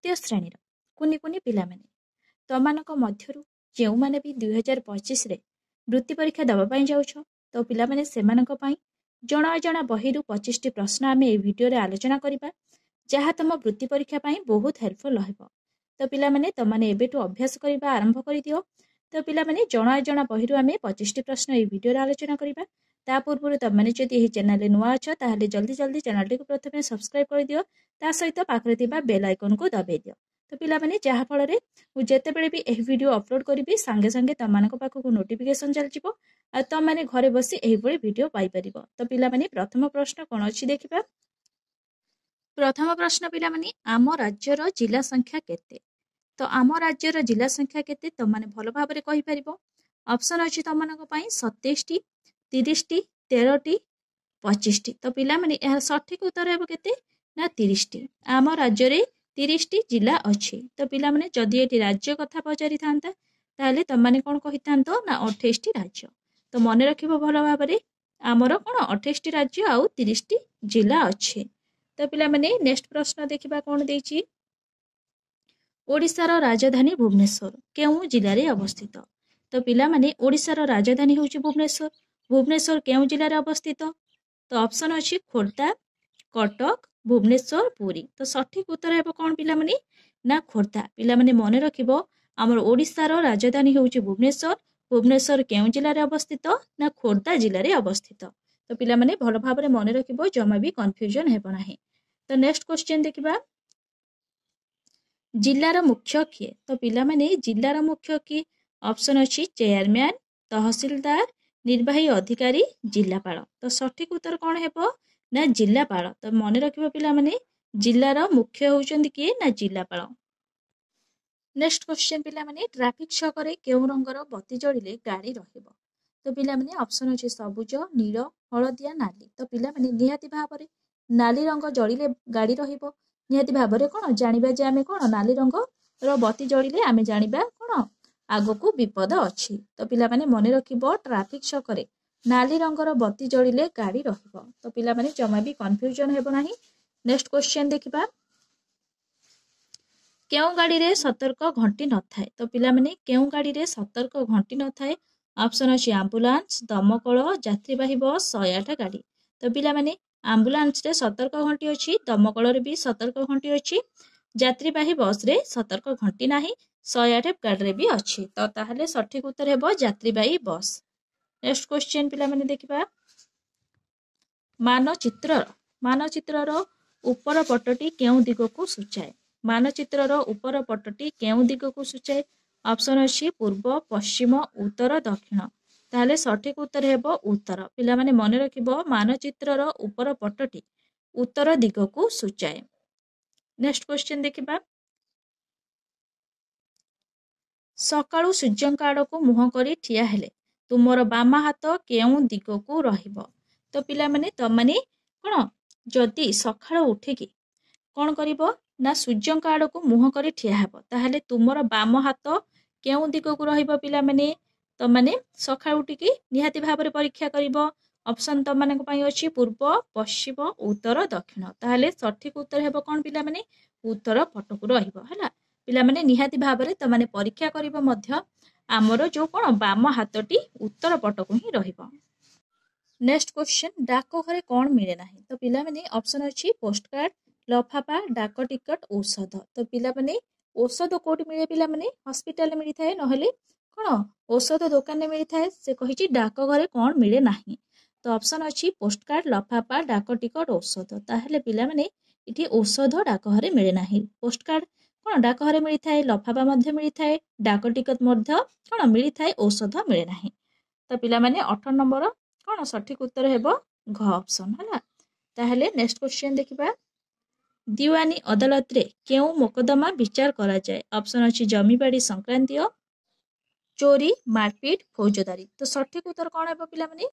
तृतीय श्रेणीर कुनि कुनि पिलामाने तमानक मध्यरु जेउमाने भी 2025 रे वृत्ति परीक्षा दबा पई जाउछ तो पिलामाने सेमानक पई जणा अजणा बहिरु 25 टी प्रश्न आमे ए वीडियो रे आलोचना करिबा जहा तम वृत्ति परीक्षा पई बहुत हेल्पफुल रहइबो। तो पिलामाने तमाने एबेटु अभ्यास करिबा आरंभ करि दियो। तो पिलामाने जणा अजणा बहिरु आमे 25 टी प्रश्न ए वीडियो रे आलोचना करिबा। ता पूर्व तमाने जदि एही चैनल रे नुआ अछ ताहाले जल्दी जल्दी चैनल टी को प्रथमे सब्सक्राइब कर दियो ता सहित पाखरे थिबा बेल आइकन को दबाई दियो। तो पिलामाने जहा फल रे मु जेतेबेले भी एही वीडियो अपलोड करिबी संगे संगे तमानक पाखकु नोटिफिकेशन चल जिवो आ तमाने घरे बसी एही भଳି वीडियो पाई परिबो। तो पिलामाने प्रथम प्रश्न कोन अछि देखिबा। प्रथम प्रश्न पिलामाने आम राज्यर जिला संख्या केते। तो आम राज्यर जिला संख्या केते तमाने भलो भाबरे कहि परिबो। ऑप्शन अछि तमानक पई 27 टी 30 टी 13 टी 25 टी। तो पिलामाने एहा सठिक उत्तर हेबो केते ना 30 टी। आम राज्य रे 30 टी जिला अछि। तो पिलामाने जदि एटी राज्य कथा पचारि थांता ताले तमाने कोन कहितांतो ना 28 टी राज्य। तो मने रखिबो भलो भाबरे आमर कोन 28 टी राज्य आउ 30 टी जिला अछि। तो पिलामाने नेक्स्ट प्रश्न देखिबा कोन देछि। ओडिशार राजधानी भुवनेश्वर केउ जिल्ला रे अवस्थित। तो पिलामाने ओडिशार राजधानी होउछि भुवनेश्वर। भुवनेश्वर केउ जिल्ला रे अवस्थित। तो ऑप्शन अछि खोर्धा कटक भुवनेश्वर पुरी। तो सठिक उत्तर हेबो कोन पिलामाने ना खोर्धा। पिलामाने मने रखिबो हमर ओडिशार राजधानी होउछि भुवनेश्वर। भुवनेश्वर केउ जिल्ला रे अवस्थित ना खोर्धा जिल्ला रे अवस्थित। तो पिलामाने भलो भाबरे मने रखिबो जमा भी कन्फ्यूजन हेबो नाही। तो नेक्स्ट क्वेश्चन देखिबा। जिल्लार मुख्य किए। तो पिलामाने जिल्लार मुख्य किए ऑप्शन अछि चेयरमैन तहसीलदार निर्वाही अधिकारी जिल्लापाल। तो सठिक उत्तर कोन हेबो ना जिल्लापाल। तो मने रखिबो पिलामाने जिल्लार मुख्य होउचंदी किए ना जिल्लापाल। नेक्स्ट क्वेश्चन पिलामाने ट्रैफिक छकरे केउ रंगर बत्ती जळिले गाड़ी रहिबो। तो पिलामाने ऑप्शन अछि सबुज नील हळदिया नाली। तो पिलामाने निहाती भाबरे नाली रंग जळिले गाड़ी रहिबो। निहाती भाबरे कोन जानिबा जे आमे कोन नाली रंग रो बत्ती जळिले आमे जानिबा कोन आगो को विपद अछि। तो पिलामाने मने रखिबो ट्रैफिक छकरे नाली रंगर बत्ती जळिले गाड़ी रहिबो। तो पिलामाने जमा भी कन्फ्यूजन हेबो नाही। नेक्स्ट क्वेश्चन देखिबा। केउ गाड़ी रे सतर्क घंटी न थाए। तो पिलामाने केउ गाड़ी रे सतर्क घंटी न थाए ऑप्शन अछि एम्बुलेंस दमकल यात्रीवाही बस 108 गाड़ी। तो पिलामाने एम्बुलेंस रे सतर्क घंटी अछि दमकल रे भी सतर्क घंटी अछि यात्रीवाही बस रे सतर्क घंटी नाही 108 गाड़ी रे भी अछि। तो ताहाले सठिक उत्तर हेबो यात्रीवाही बस। नेक्स्ट क्वेश्चन पिलामाने देखिबा। मानचित्र रो ऊपर पटटी केउ दिगो को सूचाए। मानचित्र रो ऊपर पटटी केउ दिगो को सूचाए ऑप्शन अछि पूर्व पश्चिम उत्तर दक्षिण। ताहाले सठिक उत्तर हेबो उत्तर। पिलामाने मने रखिबो मानचित्र रो ऊपर पटटी उत्तर दिगो को सूचाए। नेक्स्ट क्वेश्चन देखिबा। सकाळु सूर्यंक आड़को मुह करी ठिया हेले तुमर बामा हाथ केउ दिगो को रहिबो। तो पिलामाने तमाने कोन जदि सकाळु उठिकी कोन करिबो ना सूर्यंक आड़को मुह करी ठिया हेबो ताहाले तुमर बाम हाथ केउ दिगो को रहिबो। पिलामाने तमाने सकाळु उठिकी निहाती भाबरे परीक्षा करिबो। ऑप्शन तमानक पई अछि पूर्व पश्चिम उत्तर दक्षिण। ताहाले सठिक उत्तर हेबो कोन पिलामाने उत्तर पटकु रहिबो हला। पिलामाने निहाती भाबरे तमाने परीक्षा करिबो मध्य आमर जो कोन बाम हाथटी उत्तर पटकु ही रहिबो। नेक्स्ट क्वेश्चन डाक घरे कोन मिले नाही। तो पिलामाने ऑप्शन अछि पोस्ट कार्ड लफाफा डाक टिकट औषध। तो पिलामाने औषध कोठी मिले पिलामाने हॉस्पिटल मिली थाए नहले कोन औषध दुकान में मिली थाए से कहिछि डाक घरे कोन मिले नाही। तो ऑप्शन अछि पोस्ट कार्ड लफाफा डाक टिकट औषध। ताहेले पिलामाने इठी औषध डाक घरे मिले नाही। पोस्ट कार्ड कोन डाक घरे मिली थाए लफाफा मध्य मिली थाए डाक टिकट मध्य कोन मिली थाए औषध मिले नाही। तो पिलामाने 18 नंबर कोन सठिक उत्तर हेबो घ ऑप्शन हला। ताहेले नेक्स्ट क्वेश्चन देखिबा। दीवानी अदालत रे केउ मोकदमा विचार करा जाए ऑप्शन अछि जमीबाड़ी संक्रांतीय चोरी मारपीट फौजदारी। तो सठिक उत्तर कोन हेबो पिलामाने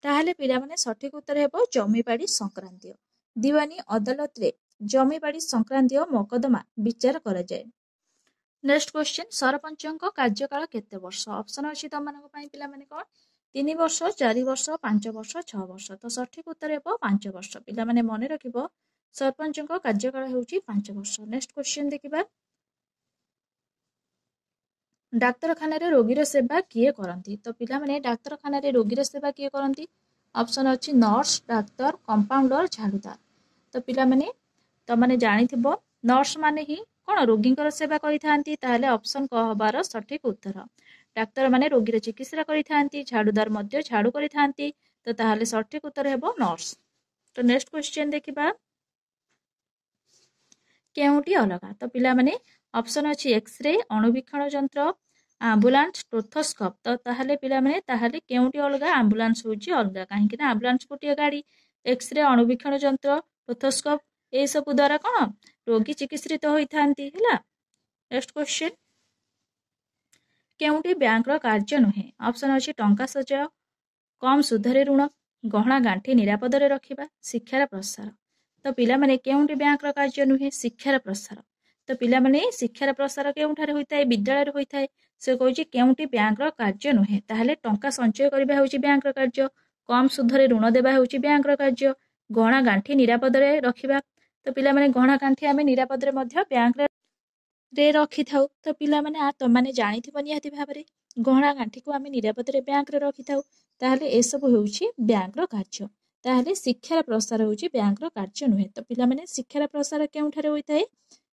ताहाले पिलामाने सठिक उत्तर हेबो जमीबाड़ी संक्रांतीय। दीवानी अदालत रे जमीबाड़ी संक्रांतीय मोकदमा विचार करा जाए। नेक्स्ट क्वेश्चन सरपंचक कार्यकाल केते वर्ष ऑप्शन अछि तमानक पई पिलामाने कोन 3 वर्ष 4 वर्ष 5 वर्ष 6 वर्ष। तो सठिक उत्तर हेबो 5 वर्ष। पिलामाने मने रखिबो सरपंचଙ୍କ କାର୍ଯ୍ୟକାଳ ହେଉଛି 5 ବର୍ଷ। ନେକ୍ସଟ क्वेश्चन ଦେଖିବା। ଡାକ୍ତରଖାନାରେ ରୋଗୀର ସେବା କିଏ କରନ୍ତି? ତ ପିଲାମାନେ ଡାକ୍ତରଖାନାରେ ରୋଗୀର ସେବା କିଏ କରନ୍ତି? ଅପସନ୍ ଅଛି ନର୍ସ, ଡାକ୍ତର, କମ୍ପାଉଣ୍ଡର, ଝାଡୁଦାର। ତ ପିଲାମାନେ ତମାନେ ଜାଣିଥିବ ନର୍ସ ମାନେ ହିଁ କ'ଣ ରୋଗୀଙ୍କର ସେବା କରିଥାନ୍ତି। ତାହେଲେ ଅପସନ୍ କ ହବାର ସଠିକ ଉତ୍ତର। ଡାକ୍ତର ମାନେ ରୋଗୀର ଚିକିତ୍ସା କରିଥାନ୍ତି, ଝାଡୁଦାର ମଧ୍ୟ ଝାଡୁ କରିଥାନ୍ତି। ତ ତାହେଲେ ସଠିକ ଉତ୍ତର ହେବ ନର୍ସ। ତ ନେକ୍ସଟ କ୍वेଶ୍ଚନ ଦେଖିବା। କେଉଁଟି ଅଲଗା? ତ ପିଲାମାନେ ଅପସନ୍ ଅଛି ଏକ୍ସରେ, ଅଣୁବୀକ୍ଷଣ ଯନ୍ତ୍ର, ଆମ୍ବୁଲାନ୍ସ, ସ୍ଟେଥୋସ୍କୋପ। ତ ତାହେଲେ ପିଲାମାନେ ତାହେଲେ କେଉଁଟି ଅଲଗା? ଆମ୍ବୁଲାନ୍ସ ହେଉଛି ଅଲଗା। କାହିଁକି ନା ଆମ୍ବୁଲାନ୍ସ ଗୋଟିଏ ଗାଡ଼ି, ଏକ୍ସରେ, ଅଣୁବୀକ୍ଷଣ ଯନ୍ତ୍ର, ସ୍ଟେଥୋସ୍କୋପ ଏସବୁ ଦ୍ୱାରା କ'ଣ ରୋଗୀ ଚିକିତ୍ସିତ ହୋଇଥାନ୍ତି। ହେଲା, ନେକ୍ସଟ କ୍ୱେଶ୍ଚନ। କେଉଁଟି ବ୍ୟାଙ୍କର କାର୍ଯ୍ୟ ନୁହେଁ? ଅପସନ୍ ଅଛି ଟଙ୍କା ସଞ୍ଚୟ, କମ୍ ସୁଧରେ ଋଣ, ଗହଣା ଗାଣ୍ଠି ନିରାପଦରେ ରଖିବା, ଶିକ୍ଷାର ପ୍ରସାର। ତ ପିଲାମାନେ କେଉଁଟି ବ୍ୟାଙ୍କର କାର୍ଯ୍ୟ ନୁହେଁ? ଶିକ୍ଷାର ପ୍ରସାର। ତ ପିଲାମାନେ ଶିକ୍ଷାର ପ୍ରସାର କେଉଁଠାରେ ହୋଇଥାଏ? ବିଦ୍ୟାଳୟରେ ହୋଇଥାଏ। ସେ କହୁଛି କେଉଁଟି ବ୍ୟାଙ୍କର କାର୍ଯ୍ୟ ନୁହେଁ। ତାହେଲେ ଟଙ୍କା ସଞ୍ଚୟ କରିବା ହେଉଛି ବ୍ୟାଙ୍କର କାର୍ଯ୍ୟ, କମ୍ ସୁଧରେ ଋଣ ଦେବା ହେଉଛି ବ୍ୟାଙ୍କର କାର୍ଯ୍ୟ, ଗହଣା ଗାଣ୍ଠି ନିରାପଦରେ ରଖିବା। ତ ପିଲାମାନେ ଗହଣା ଗାଣ୍ଠି ଆମେ ନିରାପଦରେ ମଧ୍ୟ ବ୍ୟାଙ୍କରେ ରଖିଥାଉ। ତ ପିଲାମାନେ ତମାନେ ଜାଣିଥିବ ନିହାତି ଭାବରେ ଗହଣା ଗାଣ୍ଠିକୁ ଆମେ ନିରାପଦରେ ବ୍ୟାଙ୍କରେ ରଖିଥାଉ। ତାହେଲେ ଏସବୁ ହେଉଛି ବ୍ୟାଙ୍କର କାର୍ଯ୍ୟ। ତାହେଲେ ଶିକ୍ଷାର ପ୍ରସାର ହେଉଛି ବ୍ୟାଙ୍କର କାର୍ଯ୍ୟ ନୁହେଁ। ତ ପିଲାମାନେ ଶିକ୍ଷାର ପ୍ରସାର କେଉଁଠାରେ ହୋଇଥାଏ?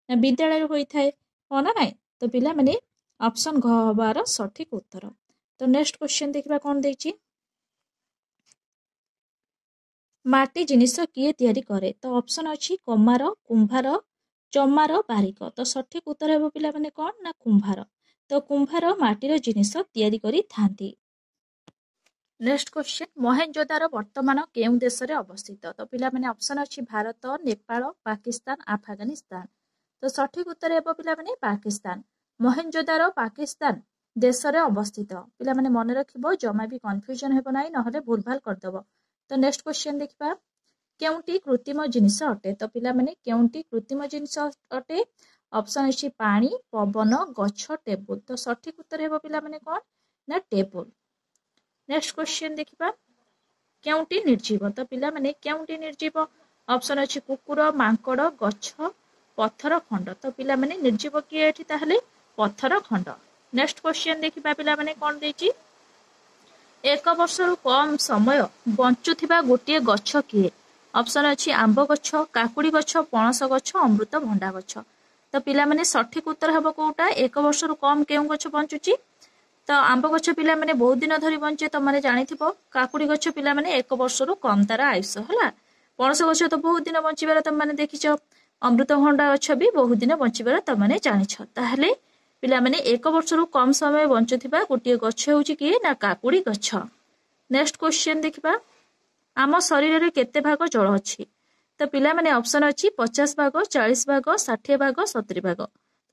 ନା ବିଦ୍ୟାଳୟରେ ହୋଇଥାଏ, ହଁ ନା ନାଇଁ? ତ ପିଲାମାନେ ଅପସନ୍ ଘ ହବାର ସଠିକ ଉତ୍ତର। ତ ନେକ୍ସଟ କ୍ୱେଶ୍ଚନ ଦେଖିବା କ'ଣ ଦେଇଛି। ମାଟି ଜିନିଷ କିଏ ତିଆରି କରେ? ତ ଅପସନ୍ ଅଛି କମାର, କୁମ୍ଭାର, ଚମାର, ବାରିକ। ତ ସଠିକ ଉତ୍ତର ହେବ ପିଲାମାନେ କ'ଣ? ନା କୁମ୍ଭାର। ତ କୁମ୍ଭାର ମାଟିର ଜିନିଷ ତିଆରି କରିଥାନ୍ତି। Next question. ମହେଞ୍ଜୋଦାରୋ ବର୍ତ୍ତମାନ କେଉଁ ଦେଶରେ ଅବସ୍ଥିତ? ତ ପିଲାମାନେ ଅପସନ୍ ଅଛି ଭାରତ, ନେପାଳ, ପାକିସ୍ତାନ, ଆଫଗାନିସ୍ତାନ। ତ ସଠିକ ଉତ୍ତର ହେବ ପିଲାମାନେ ପାକିସ୍ତାନ। ମହେଞ୍ଜୋଦାରୋ ପାକିସ୍ତାନ ଦେଶରେ ଅବସ୍ଥିତ। ପିଲାମାନେ ମନେ ରଖିବ, ଜମା ବି କନଫ୍ୟୁଜନ ହେବ ନାହିଁ, ନହେଲେ ଭୁଲଭାଲ କରିଦେବ। ତ ନେକ୍ସଟ କ୍ୱେଶ୍ଚନ ଦେଖିବା। କେଉଁଟି କୃତ୍ରିମ ଜିନିଷ ଅଟେ? ତ ପିଲାମାନେ କେଉଁଟି କୃତ୍ରିମ ଜିନିଷ ଅଟେ? ଅପସନ୍ ଅଛି ପାଣି, ପବନ, ଗଛ, ଟେବୁଲ। ତ ସଠିକ ଉତ୍ତର ହେବ ପିଲାମାନେ କ'ଣ? ନା ଟେବୁଲ। ନେକ୍ସଟ କ୍ୱେଶ୍ଚନ ଦେଖିବା। କେଉଁଟି ନିର୍ଜୀବ? ତ ପିଲାମାନେ କେଉଁଟି ନିର୍ଜୀବ? ଅପସନ୍ ଅଛି କୁକୁର, ମାଙ୍କଡ, ଗଛ, ପଥର ଖଣ୍ଡ। ତ ପିଲାମାନେ ନିର୍ଜୀବ କିଏ ଏଠି? ତାହେଲେ ପଥର ଖଣ୍ଡ। ନେକ୍ସଟ କ୍ୱେଶ୍ଚନ ଦେଖିବା ପିଲାମାନେ କ'ଣ ଦେଇଛି। 1 ବର୍ଷରୁ କମ ସମୟ ବଞ୍ଚୁଥିବା ଗୋଟିଏ ଗଛ କିଏ? ଅପସନ୍ ଅଛି ଆମ୍ବ ଗଛ, କାକୁଡି ଗଛ, ପଣସ ଗଛ, ଅମୃତଭଣ୍ଡା ଗଛ। ତ ପିଲାମାନେ ସଠିକ ଉତ୍ତର ହେବ କୋଉଟା? 1 ବର୍ଷରୁ କମ କେଉଁ ଗଛ ବଞ୍ଚୁଛି? ତ ଆମ୍ବ ଗଛ ପିଲାମାନେ ବହୁତ ଦିନ ଧରି ବଞ୍ଚେ, ତମାନେ ଜାଣିଥିବ। କାକୁଡି ଗଛ ପିଲାମାନେ 1 ବର୍ଷରୁ କମ ତାର ଆୟୁଷ। ହେଲା, ପଣସ ଗଛ ତ ବହୁତ ଦିନ ବଞ୍ଚିବାର ତମାନେ ଦେଖିଛ। ଅମୃତଭଣ୍ଡା ଗଛ ବି ବହୁତ ଦିନ ବଞ୍ଚିବାର ତମାନେ ଜାଣିଛ। ତାହେଲେ ପିଲାମାନେ 1 ବର୍ଷରୁ କମ ସମୟ ବଞ୍ଚୁଥିବା ଗୋଟିଏ ଗଛ ହେଉଛି କିଏ? ନା କାକୁଡି ଗଛ। ନେକ୍ସଟ କ୍ୱେଶ୍ଚନ ଦେଖିବା। ଆମ ଶରୀରରେ କେତେ ଭାଗ ଜଳ ଅଛି? ତ ପିଲାମାନେ ଅପସନ୍ ଅଛି 50 ଭାଗ, 40 ଭାଗ, 60 ଭାଗ, 70 ଭାଗ।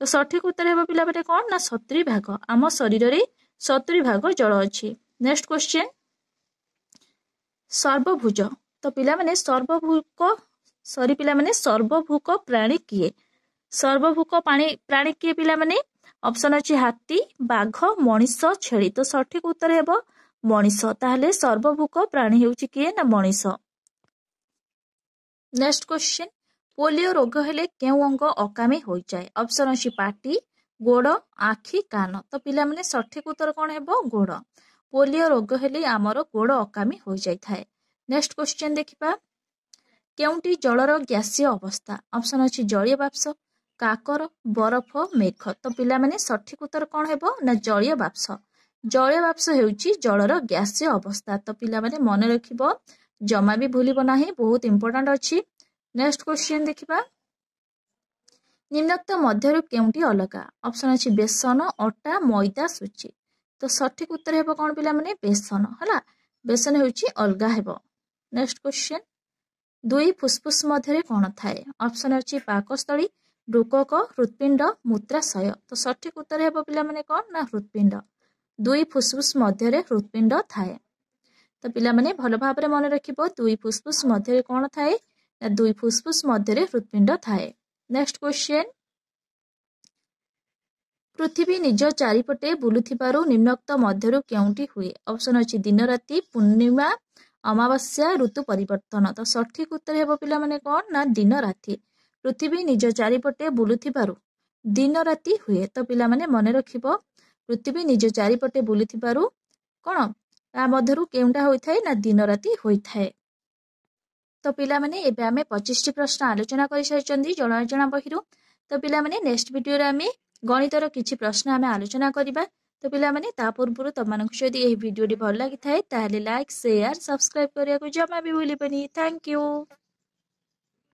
ତ ସଠିକ ଉତ୍ତର ହେବ ପିଲାମାନେ କ'ଣ? ନା 70 ଭାଗ। ଆମ ଶରୀରରେ 70 ଭାଗ ଜଳ ଅଛି। Next question. ସର୍ବଭୁଜ। ତ ପିଲାମାନେ ସର୍ବଭୂକ ପ୍ରାଣୀ କିଏ? ସର୍ବଭୂକ ପ୍ରାଣୀ କିଏ ପିଲାମାନେ? ଅପସନ୍ ଅଛି ହାତୀ, ବାଘ, ମଣିଷ, ଛେଳି। ତ ସଠିକ ଉତ୍ତର ହେବ ମଣିଷ। ତାହେଲେ ସର୍ବଭୂକ ପ୍ରାଣୀ ହେଉଛି କିଏ? ନା ମଣିଷ। Next question. ପୋଲିଓ ରୋଗ ହେଲେ କେଉଁ ଅଙ୍ଗ ଅକାମୀ ହୋଇଯାଏ? ଅପସନ୍ ଅଛି ପାଟି, ଗୋଡ଼, ଆଖି, କାନ। ତ ପିଲାମାନେ ସଠିକ ଉତ୍ତର କ'ଣ ହେବ? ଗୋଡ଼। ପୋଲିଓ ରୋଗ ହେଲେ ଆମର ଗୋଡ଼ ଅକାମୀ ହୋଇଯାଇଥାଏ। ନେକ୍ସଟ କ୍ୱେଶ୍ଚନ ଦେଖିବା। କେଉଁଟି ଜଳର ଗ୍ୟାସୀୟ ଅବସ୍ଥା? ଅପସନ୍ ଅଛି ଜଳୀୟ ବାଷ୍ପ, କାକର, ବରଫ, ମେଘ। ତ ପିଲାମାନେ ସଠିକ ଉତ୍ତର କ'ଣ ହେବ? ନା ଜଳୀୟ ବାଷ୍ପ। ଜଳୀୟ ବାଷ୍ପ ହେଉଛି ଜଳର ଗ୍ୟାସୀୟ ଅବସ୍ଥା। ତ ପିଲାମାନେ ମନେ ରଖିବ, ଜମା ବି ଭୁଲିବ ନାହିଁ, ବହୁତ ଇମ୍ପୋର୍ଟାଣ୍ଟ ଅଛି। ନେକ୍ସଟ କ୍ୱେଶ୍ଚନ ଦେଖିବା। ନିମ୍ନୋକ୍ତ ମଧ୍ୟରୁ କେଉଁଟି ଅଲଗା? ଅପସନ୍ ଅଛି ବେସନ, ଅଟା, ମଇଦା, ସୁଜି। ତ ସଠିକ ଉତ୍ତର ହେବ କ'ଣ ପିଲାମାନେ? ବେସନ। ହେଲା, ବେସନ ହେଉଛି ଅଲଗା ହେବ। Next question. 2 ଫୁସଫୁସ ମଧ୍ୟରେ କ'ଣ ଥାଏ? ଅପସନ୍ ଅଛି ପାକସ୍ଥଳୀ, ବୃକକ, ହୃତ୍ପିଣ୍ଡ, ମୂତ୍ରାଶୟ। ତ ସଠିକ ଉତ୍ତର ହେବ ପିଲାମାନେ କ'ଣ? ନା ହୃତ୍ପିଣ୍ଡ। 2 ଫୁସଫୁସ ମଧ୍ୟରେ ହୃତ୍ପିଣ୍ଡ ଥାଏ। ତ ପିଲାମାନେ ଭଲ ଭାବରେ ମନେ ରଖିବ, 2 ଫୁସଫୁସ ମଧ୍ୟରେ କ'ଣ ଥାଏ? ନା 2 ଫୁସଫୁସ ମଧ୍ୟରେ ହୃତ୍ପିଣ୍ଡ ଥାଏ। Next question. ପୃଥିବୀ ନିଜ ଚାରିପଟେ ବୁଲୁଥିବାରୁ ନିମ୍ନୋକ୍ତ ମଧ୍ୟରୁ କେଉଁଟି ହୁଏ? ଅପସନ୍ ଅଛି ଦିନ ରାତି, ପୂର୍ଣ୍ଣିମା, अमावास्या ऋतु परिवर्तन। तो सठिक उत्तर हेबो पिला माने कोन ना दिन राति। पृथ्वी निज चारिपटे बुलुथिबारु दिन राति हुए। तो पिला माने मने रखिबो पृथ्वी निज चारिपटे बुलुथिबारु कोन आ मध्यरु केउंटा होइथाय ना दिन राति होइथाय। तो पिला माने एबे आमे 25 टी प्रश्न आलोचना करि सारिचंदी जणा जणा बहिरु। तो पिला माने नेक्स्ट वीडियो रे आमे गणितर किछि प्रश्न आमे आलोचना करिबा। तो पिला माने ता पूर्वरु तमानकु जदि एही वीडियो टी भल लागि थाए ताहाले लाइक शेयर सब्सक्राइब करिया को जमा भी भूलिबनी। Thank you.